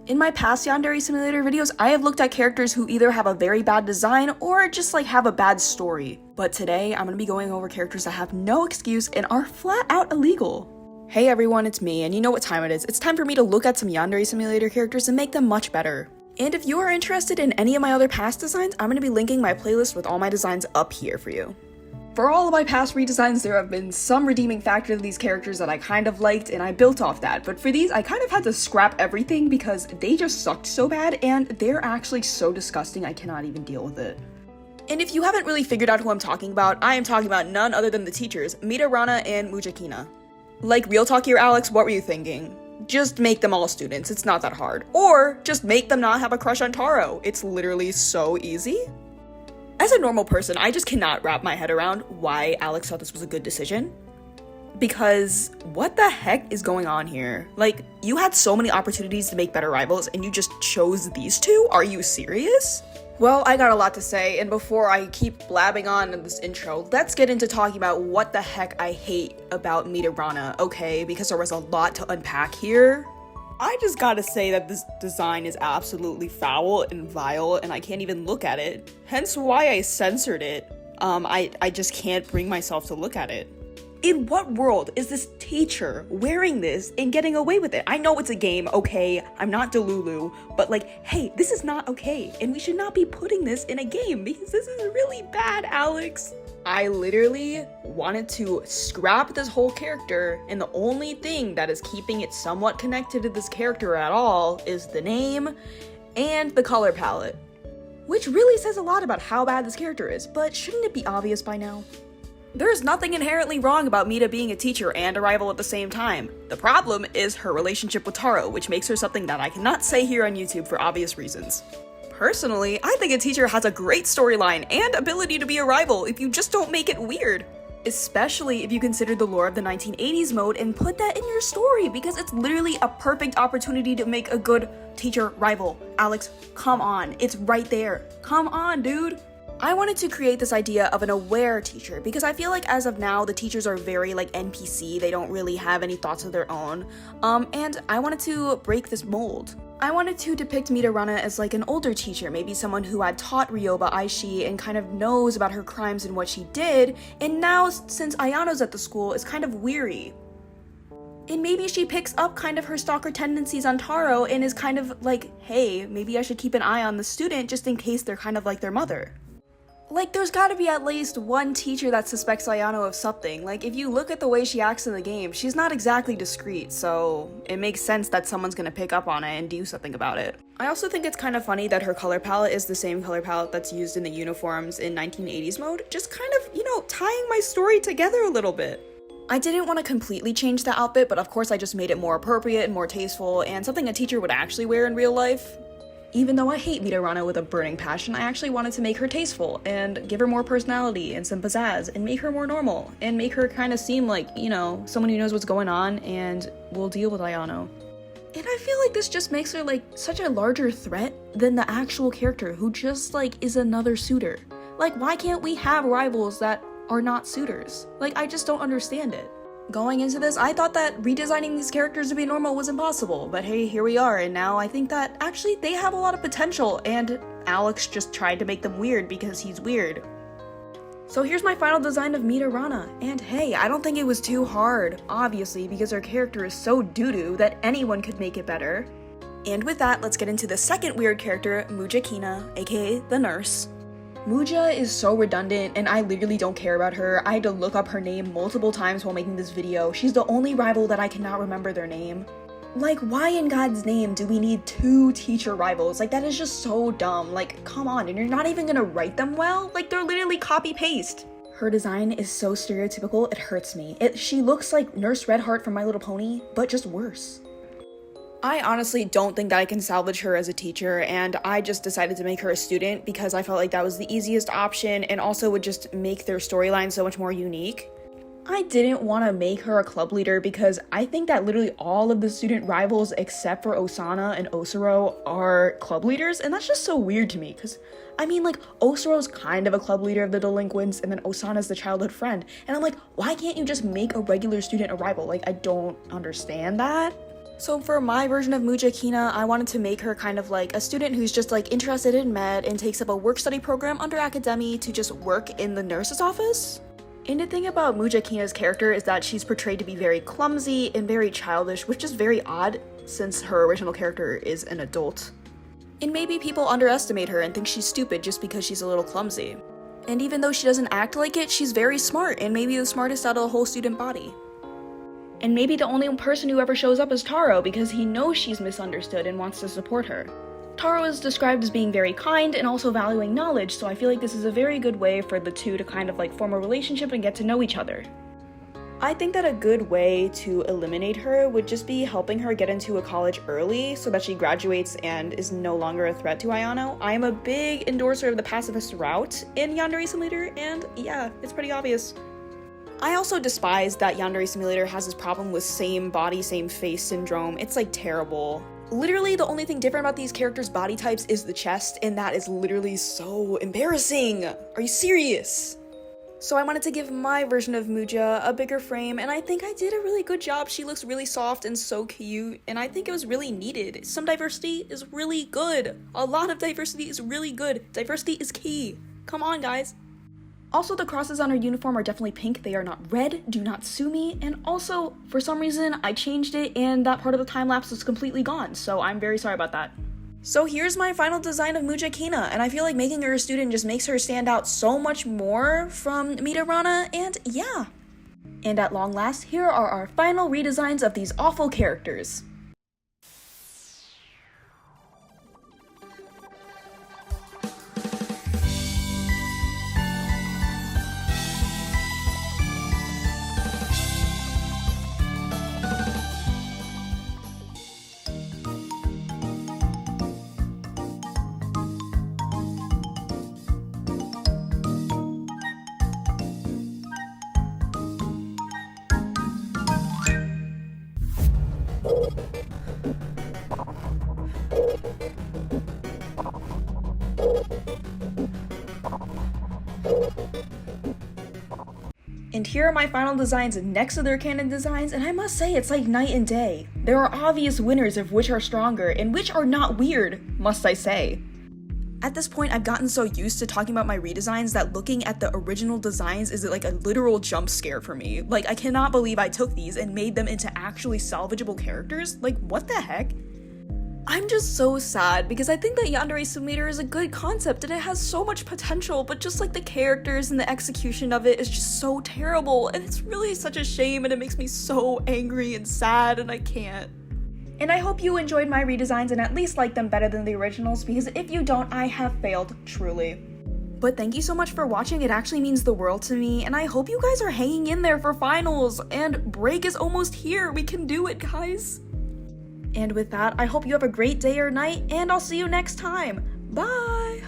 In my past Yandere Simulator videos, I have looked at characters who either have a very bad design or just like have a bad story. But today, I'm gonna be going over characters that have no excuse and are flat out illegal. Hey everyone, it's me, and you know what time it is. It's time for me to look at some Yandere Simulator characters and make them much better. And if you are interested in any of my other past designs, I'm gonna be linking my playlist with all my designs up here for you. For all of my past redesigns, there have been some redeeming factor to these characters that I kind of liked, and I built off that, but for these, I kind of had to scrap everything because they just sucked so bad, and they're actually so disgusting I cannot even deal with it. And if you haven't really figured out who I'm talking about, I am talking about none other than the teachers, Mida Rana and Muja Kina. Like, real talk here, Alex, what were you thinking? Just make them all students, it's not that hard. Or, just make them not have a crush on Taro. It's literally so easy. As a normal person, I just cannot wrap my head around why Alex thought this was a good decision. Because, what the heck is going on here? Like, you had so many opportunities to make better rivals, and you just chose these two? Are you serious? Well, I got a lot to say, and before I keep blabbing on in this intro, let's get into talking about what the heck I hate about Mida Rana, okay? Because there was a lot to unpack here. I just gotta say that this design is absolutely foul and vile, and I can't even look at it. Hence why I censored it. I just can't bring myself to look at it. In what world is this teacher wearing this and getting away with it? I know it's a game, okay, I'm not Delulu, but like, hey, this is not okay, and we should not be putting this in a game because this is really bad, Alex. I literally wanted to scrap this whole character, and the only thing that is keeping it somewhat connected to this character at all is the name and the color palette. Which really says a lot about how bad this character is, but shouldn't it be obvious by now? There is nothing inherently wrong about Mida being a teacher and a rival at the same time. The problem is her relationship with Taro, which makes her something that I cannot say here on YouTube for obvious reasons. Personally, I think a teacher has a great storyline and ability to be a rival if you just don't make it weird. Especially if you consider the lore of the 1980s mode and put that in your story, because it's literally a perfect opportunity to make a good teacher rival. Alex, come on, it's right there. Come on, dude. I wanted to create this idea of an aware teacher because I feel like as of now, the teachers are very like NPC, they don't really have any thoughts of their own, and I wanted to break this mold. I wanted to depict Mida Rana as like an older teacher, maybe someone who had taught Ryoba Aishi and kind of knows about her crimes and what she did, and now since Ayano's at the school is kind of weary. And maybe she picks up kind of her stalker tendencies on Taro and is kind of like, hey, maybe I should keep an eye on the student just in case they're kind of like their mother. Like, there's gotta be at least one teacher that suspects Ayano of something. Like, if you look at the way she acts in the game, she's not exactly discreet, so it makes sense that someone's gonna pick up on it and do something about it. I also think it's kind of funny that her color palette is the same color palette that's used in the uniforms in 1980s mode, just kind of, you know, tying my story together a little bit. I didn't want to completely change the outfit, but of course I just made it more appropriate and more tasteful, and something a teacher would actually wear in real life. Even though I hate Mida Rana with a burning passion, I actually wanted to make her tasteful, and give her more personality and some pizzazz, and make her more normal, and make her kind of seem like, you know, someone who knows what's going on and will deal with Ayano. And I feel like this just makes her like such a larger threat than the actual character who just like is another suitor. Like, why can't we have rivals that are not suitors? Like, I just don't understand it. Going into this, I thought that redesigning these characters to be normal was impossible, but hey, here we are, and now I think that actually they have a lot of potential, and Alex just tried to make them weird because he's weird. So here's my final design of Mida Rana, and hey, I don't think it was too hard, obviously, because her character is so doo-doo that anyone could make it better. And with that, let's get into the second weird character, Muja Kina, aka the nurse. Muja is so redundant, and I literally don't care about her. I had to look up her name multiple times while making this video. She's the only rival that I cannot remember their name. Like, why in God's name do we need two teacher rivals? Like, that is just so dumb. Like, come on, and you're not even gonna write them well? Like, they're literally copy-paste. Her design is so stereotypical, it hurts me. She looks like Nurse Redheart from My Little Pony, but just worse. I honestly don't think that I can salvage her as a teacher, and I just decided to make her a student because I felt like that was the easiest option and also would just make their storyline so much more unique. I didn't want to make her a club leader because I think that literally all of the student rivals except for Osana and Osuro are club leaders, and that's just so weird to me because, I mean, like, Osuro's kind of a club leader of the delinquents, and then Osana's the childhood friend, and I'm like, why can't you just make a regular student a rival? Like, I don't understand that. So for my version of Muja Kina, I wanted to make her kind of like a student who's just like interested in med and takes up a work-study program under academy to just work in the nurse's office. And the thing about Muja Kina's character is that she's portrayed to be very clumsy and very childish, which is very odd since her original character is an adult. And maybe people underestimate her and think she's stupid just because she's a little clumsy. And even though she doesn't act like it, she's very smart and maybe the smartest out of the whole student body. And maybe the only person who ever shows up is Taro because he knows she's misunderstood and wants to support her. Taro is described as being very kind and also valuing knowledge, so I feel like this is a very good way for the two to kind of like form a relationship and get to know each other. I think that a good way to eliminate her would just be helping her get into a college early so that she graduates and is no longer a threat to Ayano. I am a big endorser of the pacifist route in Yandere Simulator, and yeah, it's pretty obvious. I also despise that Yandere Simulator has this problem with same body, same face syndrome. It's like terrible. Literally, the only thing different about these characters' body types is the chest, and that is literally so embarrassing. Are you serious? So I wanted to give my version of Muja a bigger frame, and I think I did a really good job. She looks really soft and so cute, and I think it was really needed. Some diversity is really good. A lot of diversity is really good. Diversity is key. Come on, guys. Also, the crosses on her uniform are definitely pink. They are not red. Do not sue me. And also, for some reason, I changed it and that part of the time lapse is completely gone, so I'm very sorry about that. So here's my final design of Muja Kina, and I feel like making her a student just makes her stand out so much more from Mida Rana, and yeah. And at long last, here are our final redesigns of these awful characters. And here are my final designs next to their canon designs, and I must say it's like night and day. There are obvious winners of which are stronger and which are not weird, must I say. At this point, I've gotten so used to talking about my redesigns that looking at the original designs is like a literal jump scare for me. Like, I cannot believe I took these and made them into actually salvageable characters. Like, what the heck? I'm just so sad because I think that Yandere Simulator is a good concept and it has so much potential, but just like the characters and the execution of it is just so terrible, and it's really such a shame, and it makes me so angry and sad, and I can't. And I hope you enjoyed my redesigns and at least like them better than the originals, because if you don't, I have failed, truly. But thank you so much for watching, it actually means the world to me, and I hope you guys are hanging in there for finals, and break is almost here, we can do it, guys. And with that, I hope you have a great day or night, and I'll see you next time. Bye!